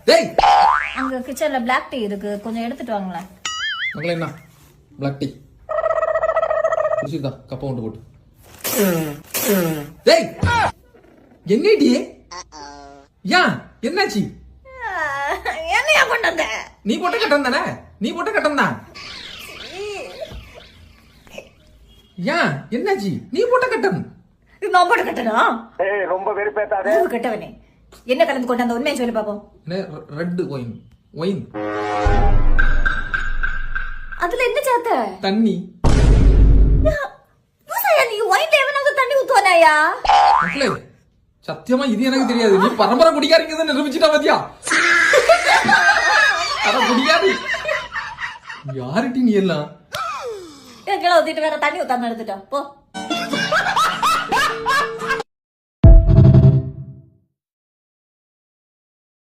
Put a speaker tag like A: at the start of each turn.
A: டேய்
B: அங்க கிச்சன்ல பிளாக் டீ இருக்கு, கொஞ்சம் எடுத்துட்டு வாங்களேன்.
A: மகளே என்ன பிளாக் டீ குடிச்சிருக்கா கப்ப கொண்டு போட்டு. டேய் என்னடி ஏன் என்னாச்சு?
B: என்னையா கொண்டு வந்த?
A: நீ போட்ட கட்டம் தானே, நீ போட்ட கட்டம் தான். ஏன் என்னாச்சு? நீ போட்ட கட்டம்.
B: நான் போட்ட கட்டனா?
C: ரொம்ப வெறுப்பேத்தாதே.
B: கட்டவனே என்ன கலந்து கொண்டு அந்த உண்மையை சொல்லி பாப்போம்.
A: ரெட் ஒயின் ஒயின்
B: அதுல என்ன சாத்த?
A: தண்ணி.
B: நீ ஒயின் தேவனாக தண்ணி ஊத்துவானாயா?
A: மக்களே சத்தியமா இது எனக்கு தெரியாது. நீ பரம்பரை குடிக்காரங்க நிரூபிச்சுட்டா பாத்தியா? அட குடிக்காது யாருட்டி நீ எல்லாம்?
B: ஊத்திட்டு வேற தண்ணி ஊத்தாம எடுத்துட்டோம் போ.